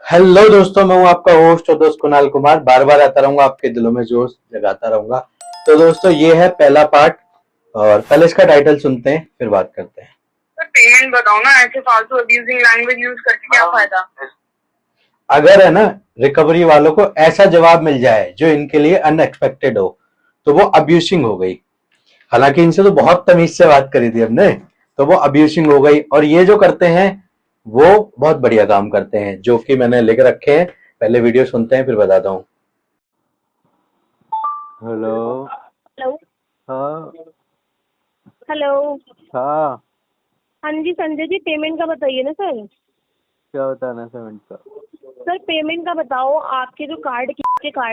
Hello दोस्तों, मैं हूं आपका होस्ट और दोस्त कुणाल कुमार। बार बार आता रहूंगा, आपके दिलों में जोश जगाता रहूंगा। तो दोस्तों, ये है पहला पार्ट और पहले इसका टाइटल सुनते हैं, फिर बात करते हैं। तो पेमेंट बताओ ना, ऐसे फालतू अब्यूजिंग लैंग्वेज यूज करके क्या फायदा। अगर है ना, रिकवरी वालों को ऐसा जवाब मिल जाए जो इनके लिए अनएक्सपेक्टेड हो, तो वो अब्यूसिंग हो गई। हालांकि इनसे तो बहुत तमीज से बात करी थी हमने, तो वो अब्यूसिंग हो गई। और ये जो करते हैं वो बहुत बढ़िया काम करते हैं, जो कि मैंने लिख रखे हैं। पहले वीडियो सुनते हैं, फिर बताता हूँ। हेलो। हेलो। हाँ। हेलो। हाँ। हाँ जी संजय जी, पेमेंट का बताइए ना सर। क्या बताना है पेमेंट का? सर पेमेंट का बताओ, आपके जो कार्ड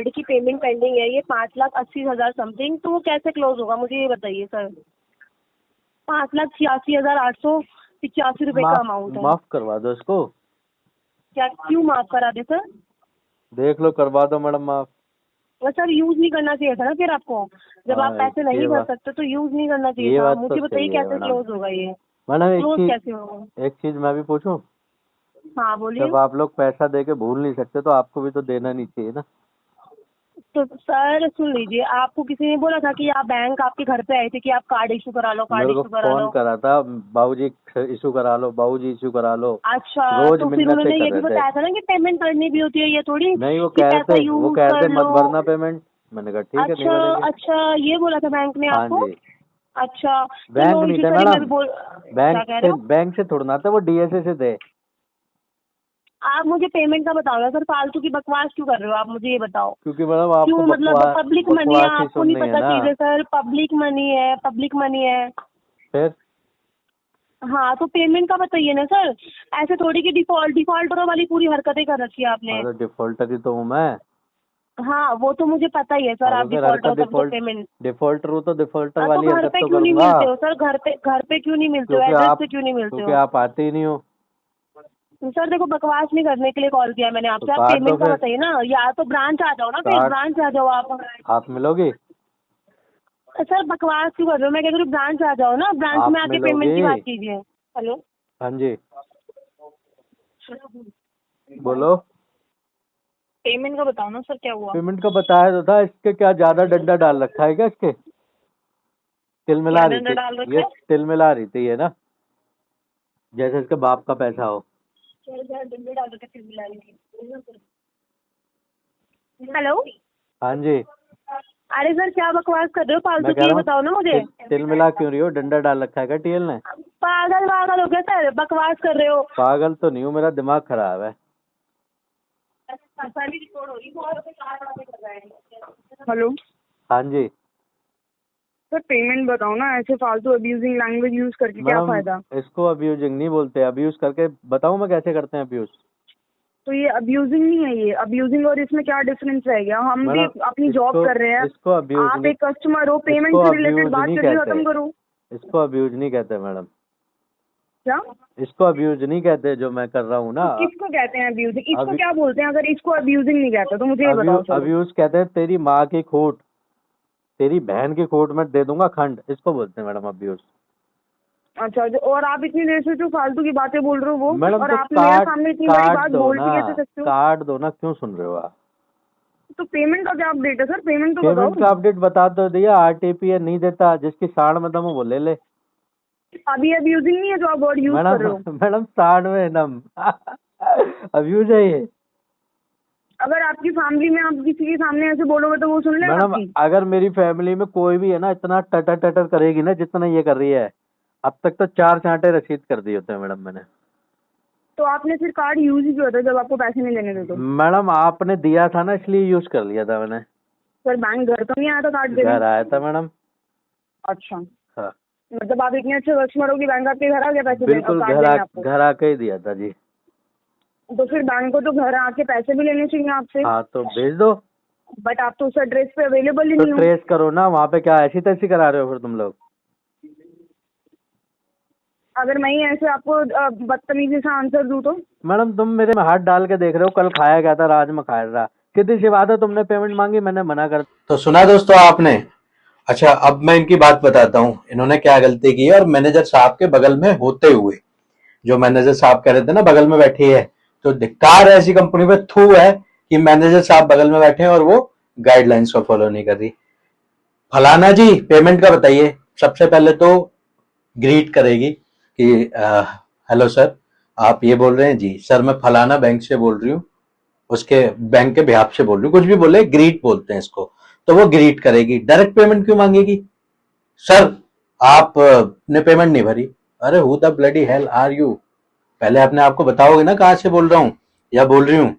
की पेमेंट पेंडिंग है, ये 5,80,000 समथिंग, तो वो कैसे क्लोज होगा मुझे ये बताइए सर। 5,86,885 रुपए का अमाउंट है। माफ करवा दो इसको। क्या क्यों माफ करा दे सर? देख लो, करवा दो मैडम माफ। सर यूज नहीं करना चाहिए था ना फिर आपको। जब आप पैसे नहीं भर सकते तो यूज नहीं करना ये चाहिए था। बात तो मुझे बताइए सही है कैसे मैडम। क्लोज होगा ये? मैडम क्लोज कैसे होगा? एक चीज मैं भी पूछूं। हाँ बोलिए। जब आप लोग पैसा दे के भूल नहीं सकते, तो आपको भी तो देना नहीं चाहिए ना। तो सर सुन लीजिए, आपको किसी ने बोला था कि आप बैंक आपके घर पे आए थे कि आप कार्ड इशू करा लो, कार्ड मेरे को इशू करा फोन लो? करा था, बाबूजी इशू करा लो, बाबूजी इशू करा लो। अच्छा, रोज तो फिर मिन्नतें उन्होंने कर ये भी रहे थे। बताया था ना कि पेमेंट करनी भी होती है, ये थोड़ी नहीं, कि पैसा वो यूज कह रहे कर थे लो। मत भरना पेमेंट। मैंने कहा ठीक है, नहीं अच्छा भरेंगे। अच्छा, ये बोला था बैंक ने हाँ आपको? जी। अच्छा तो बैंक नो नहीं इशू थे सर, मैं भी मैडम। बोल, क्या कह रहे हो? बैंक से थोड़ा ना थे, वो डीएसए से थे। आप मुझे पेमेंट का बताओ ना सर, फालतू की बकवास क्यों कर रहे हो आप, मुझे ये बताओ। क्योंकि मैडम आपको क्यों, मतलब पब्लिक मनी है, बकवास ही आपको नहीं सुननी है पता ना। चीजें सर? पब्लिक मनी है, पब्लिक मनी है। फिर हाँ तो पेमेंट का बताइए ना सर। ऐसे थोड़ी कि डिफॉल्टरों वाली पूरी हरकतें कर रखी है आपने। तो डिफॉल्टर ही तो हूँ मैं। हाँ वो तो मुझे पता ही है सर, हाँ, तो आप फिर डिफॉल्टर हो तब तो डिफॉल्ट पेमेंट। डिफॉल्टर हूँ तो डिफॉल्टर हाँ तो वाली घर हरकत पे तो क्यों नहीं करूंगा। मिलते हो सर? घर पे क्यों नहीं मिलते हो? एड्रेस पे क्यों नहीं मिलते हो? क्योंकि आप आते ही नहीं हो। सर देखो, बकवास नहीं करने के लिए कॉल किया मैंने तो आपसे। आप काट दो पेमेंट का फिर। बताइए ना, या तो ब्रांच आ जाओ ना, फिर काट। ब्रांच आ जाओ आप। आप मिलोगी? सर बकवास क्यों कर रहे हो? मैं कह रही हूँ ब्रांच आ जाओ ना, ब्रांच आप में आके पेमेंट की मिलोगी? बात कीजिए। हेलो। हाँ जी, बोलो। पेमेंट का बताओ ना सर, क्या हुआ? पेमेंट का बताया तो था। इसके क्या ज्यादा डंडा डाल रखा है क्या इसके? तिल मिला क्या रही डंडा थी। डाल रखा ये है? तिल मिला रही थी ये ना, जैसे इसके बाप का पैसा हो। हेलो। हाँ जी। अरे सर क्या बकवास कर रहे हो मैं फालतू कह की, ये रहा हूँ बताओ ना मुझे। तिल मिला क्यों रही हो? डंडा डाल रखा है क्या टीएल ने? पागल पागल हो गया सर, बकवास कर रहे हो। पागल तो नहीं हूँ, मेरा दिमाग खराब है। हेलो। हाँ जी। सर पेमेंट बताओ ना, ऐसे फालतू अब्यूजिंग लैंग्वेज यूज करके क्या मैडम फायदा। इसको अब्यूजिंग नहीं बोलते, अब्यूज करके बताऊँ मैं कैसे करते हैं अब्यूज? तो ये अब्यूजिंग नहीं है, ये अब्यूजिंग और इसमें क्या डिफरेंस रह गया? हम भी मैडम अपनी जॉब कर रहे हैं। इसको अब्यूज आप नहीं, एक कस्टमर हो, पेमेंट इसको से रिलेटेड अब्यूज बात नहीं करके कहते। खत्म करो। इसको अब्यूज नहीं कहते मैडम। क्या? इसको अब्यूज नहीं कहते जो मैं कर रहा हूँ ना। तो किसको कहते हैं अब्यूजिंग? इसको अभी क्या बोलते हैं? अगर इसको अब्यूजिंग नहीं कहते तो मुझे ये बताओ चलो। अब्यूज कहते हैं तेरी माँ की खोट, तेरी बहन की खोट में दे दूंगा खंड, इसको बोलते हैं मैडम अब्यूज। अच्छा और आप इतनी देर से जो फालतू की बातें बोल रहे हो वो, मैडम और तो आप मेरे सामने इतनी बड़ी बात बोल भी कैसे सकते हो? काट दो ना, क्यों सुन रहे हो आप? तो पेमेंट का क्या अपडेट है सर? पेमेंट तो पेमेंट का बताओ। अपडेट बता तो दिया, आरटीपीए नहीं देता, जिसकी साड़ में दम हो वो ले ले। अभी अब्यूजिंग नहीं है जो आप वर्ड यूज कर रहे हो? मैडम साड़ में दम अब्यूज है ये। अगर आपकी फैमिली में आप किसी के सामने ऐसे बोलोगे तो वो सुन लेगा मैडम आपकी? अगर मेरी फैमिली में कोई भी है ना, इतना टटर टटर करेगी ना जितना ये कर रही है, अब तक तो 4 चांटे रसीद कर दिए होते हैं मैडम मैंने। तो आपने फिर कार्ड यूज ही किया था जब आपको पैसे नहीं लेने थे तो? मैडम आपने दिया था ना, इसलिए यूज कर लिया था मैंने। सर बैंक घर तो नहीं आया था कार्ड देने? घर आया था मैडम। अच्छा, हाँ मतलब आप इतने अच्छे कस्टमर हो कि बैंक आपके घर आ गया पैसे बिल्कुल, कार्ड देने आपको? घर आके ही दिया था जी। तो फिर बैंक को तो घर आके पैसे भी लेने चाहिए आपसे। हाँ तो भेज दो। बट आप तो उस एड्रेस पे अवेलेबल ही तो नहीं हो। ट्रेस करो ना, वहाँ पे क्या ऐसी तैसी करा रहे हो फिर तुम लोग? अगर मैं ही ऐसे आपको बदतमीजी से आंसर दूं तो? मैडम तुम मेरे में हाथ डाल के देख रहे हो, कल खाया गया था, आज में खाया रहा। कितनी सी बात है, तुमने पेमेंट मांगी, मैंने मना कर। तो सुना दोस्तों आपने? अच्छा, अब मैं इनकी बात बताता हूँ, इन्होंने क्या गलती की है। और मैनेजर साहब के बगल में होते हुए, जो मैनेजर साहब कह रहे थे ना बगल में बैठी है, तो धिक्कार है ऐसी कंपनी पे, थू है कि मैनेजर साहब बगल में बैठे हैं और वो गाइडलाइंस को फॉलो नहीं कर रही। फलाना जी पेमेंट का बताइए, सबसे पहले तो ग्रीट करेगी कि हेलो सर, आप ये बोल रहे हैं जी सर, मैं फलाना बैंक से बोल रही हूँ, उसके बैंक के बिहाफ से बोल रही हूँ, कुछ भी बोले ग्रीट बोलते हैं इसको, तो वो ग्रीट करेगी। डायरेक्ट पेमेंट क्यों मांगेगी? सर आप ने पेमेंट नहीं भरी। अरे who the bloody hell are you? पहले अपने आप को बताओगे ना कहाँ से बोल रहा हूँ या बोल रही हूँ।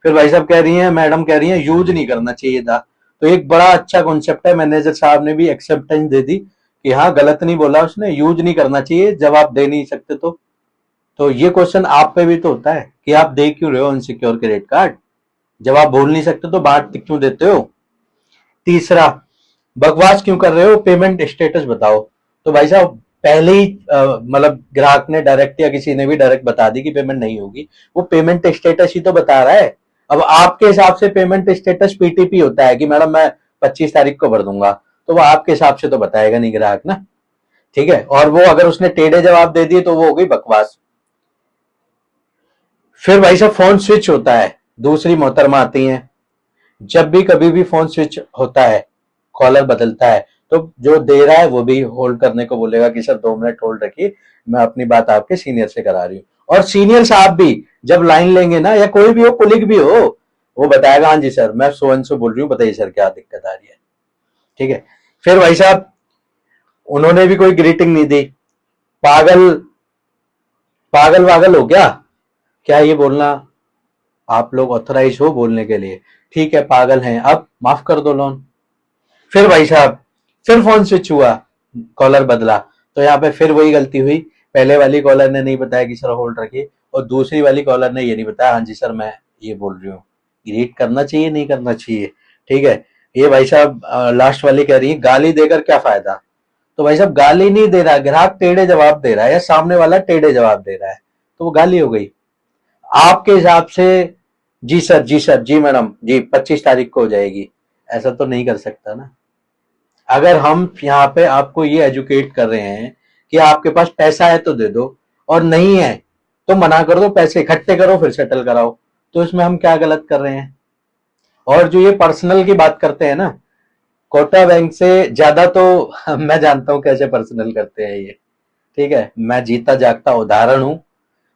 फिर भाई साहब कह रही हैं, मैडम कह रही हैं यूज नहीं करना चाहिए था। तो एक बड़ा अच्छा कॉन्सेप्ट है, मैनेजर साहब ने भी एक्सेप्टेंस दे दी कि हाँ गलत नहीं बोला उसने, यूज नहीं करना चाहिए जब आप दे नहीं सकते तो ये क्वेश्चन आप पे भी तो होता है कि आप दे क्यों रहे हो अनसिक्योर क्रेडिट कार्ड, जब आप बोल नहीं सकते तो बांट क्यों देते हो। तीसरा, बकवास क्यों कर रहे हो, पेमेंट स्टेटस बताओ। तो भाई साहब पहले ही मतलब ग्राहक ने डायरेक्ट या किसी ने भी डायरेक्ट बता दी कि पेमेंट नहीं होगी, वो पेमेंट स्टेटस ही तो बता रहा है। अब आपके हिसाब से पेमेंट स्टेटस पीटीपी होता है कि मैडम मैं 25 तारीख को भर दूंगा, तो वो आपके हिसाब से तो बताएगा नहीं ग्राहक ना, ठीक है। और वो अगर उसने टेढ़े जवाब दे दिए तो वो हो गई बकवास। फिर भाई साहब फोन स्विच होता है, दूसरी मोहतरमा आती हैं, जब भी कभी भी फोन स्विच होता है, कॉलर बदलता है, तो जो दे रहा है वो भी होल्ड करने को बोलेगा कि सर 2 मिनट होल्ड रखिए, मैं अपनी बात आपके सीनियर से करा रही हूँ। और सीनियर साहब भी जब लाइन लेंगे ना, या कोई भी हो, कुलिक भी हो, वो बताएगा हाँ जी सर मैं सो एंड सो बोल रही हूँ, बताइए सर क्या दिक्कत आ रही है, ठीक है। फिर भाई साहब उन्होंने भी कोई ग्रीटिंग नहीं दी, पागल पागल वागल हो क्या, क्या ये बोलना आप लोग ऑथराइज हो बोलने के लिए? ठीक है पागल हैं, अब माफ कर दो लोन। फिर भाई साहब फिर फोन स्विच हुआ, कॉलर बदला, तो यहाँ पे फिर वही गलती हुई, पहले वाली कॉलर ने नहीं बताया कि सर होल्ड रखिए, और दूसरी वाली कॉलर ने ये नहीं बताया हाँ जी सर मैं ये बोल रही हूँ, ग्रीट करना चाहिए नहीं करना चाहिए, ठीक है। ये भाई साहब लास्ट वाली कह रही है गाली देकर क्या फायदा। तो भाई साहब गाली नहीं दे रहा, ग्राहक टेढ़े जवाब दे रहा है या सामने वाला टेढ़े जवाब दे रहा है, तो वो गाली हो गई आपके हिसाब से। जी सर जी सर जी मैडम जी 25 तारीख को हो जाएगी, ऐसा तो नहीं कर सकता ना। अगर हम यहाँ पे आपको ये एजुकेट कर रहे हैं कि आपके पास पैसा है तो दे दो, और नहीं है तो मना कर दो, पैसे इकट्ठे करो फिर सेटल कराओ, तो इसमें हम क्या गलत कर रहे हैं। और जो ये पर्सनल की बात करते हैं ना, कोटा बैंक से ज्यादा तो मैं जानता हूं कैसे पर्सनल करते हैं ये, ठीक है। मैं जीता जागता उदाहरण हूं,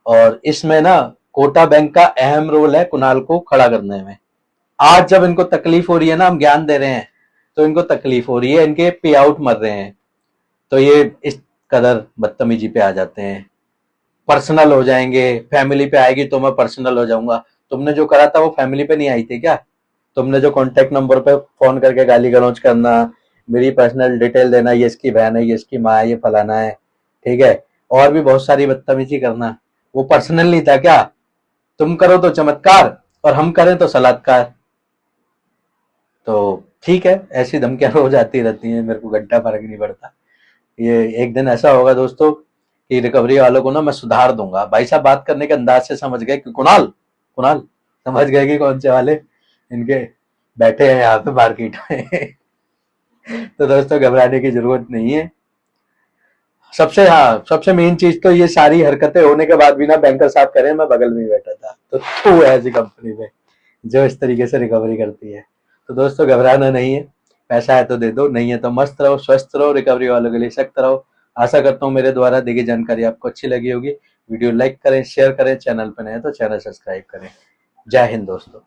और इसमें ना कोटा बैंक का अहम रोल है कुणाल को खड़ा करने में। आज जब इनको तकलीफ हो रही है ना, हम ज्ञान दे रहे हैं तो इनको तकलीफ हो रही है, इनके पे आउट मर रहे हैं, तो ये इस कदर बदतमीजी पे आ जाते हैं, पर्सनल हो जाएंगे, फैमिली पे आएगी तो मैं पर्सनल हो जाऊंगा। तुमने जो करा था वो फैमिली पे नहीं आई थी क्या? तुमने जो कॉन्टेक्ट नंबर पे फोन करके गाली गलौज करना, मेरी पर्सनल डिटेल देना, ये इसकी बहन है, ये इसकी माँ है, ये फलाना है, ठीक है, और भी बहुत सारी बदतमीजी करना, वो पर्सनल नहीं था क्या? तुम करो तो चमत्कार और हम करें तो सलात्कार। तो ठीक है, ऐसी धमकियां रोज आती रहती हैं, मेरे को घंटा फर्क नहीं पड़ता। ये एक दिन ऐसा होगा दोस्तों कि रिकवरी वालों को ना मैं सुधार दूंगा। भाई साहब बात करने के अंदाज से समझ गए कि कुणाल कुणाल समझ गए कि कौन से वाले इनके बैठे हैं यहाँ पे मार्केट में। तो दोस्तों घबराने की जरूरत नहीं है। सबसे मेन चीज तो ये सारी हरकतें होने के बाद भी ना बैंकर साहब कह रहे हैं मैं बगल में ही बैठा था, तो ऐसी कंपनी में जो इस तरीके से रिकवरी करती है। तो दोस्तों घबराना नहीं है, पैसा है तो दे दो, नहीं है तो मस्त रहो, स्वस्थ रहो, रिकवरी वालों के लिए सख्त रहो। आशा करता हूँ मेरे द्वारा दी गई जानकारी आपको अच्छी लगी होगी। वीडियो लाइक करें, शेयर करें, चैनल पर नए हैं तो चैनल सब्सक्राइब करें। जय हिंद दोस्तों।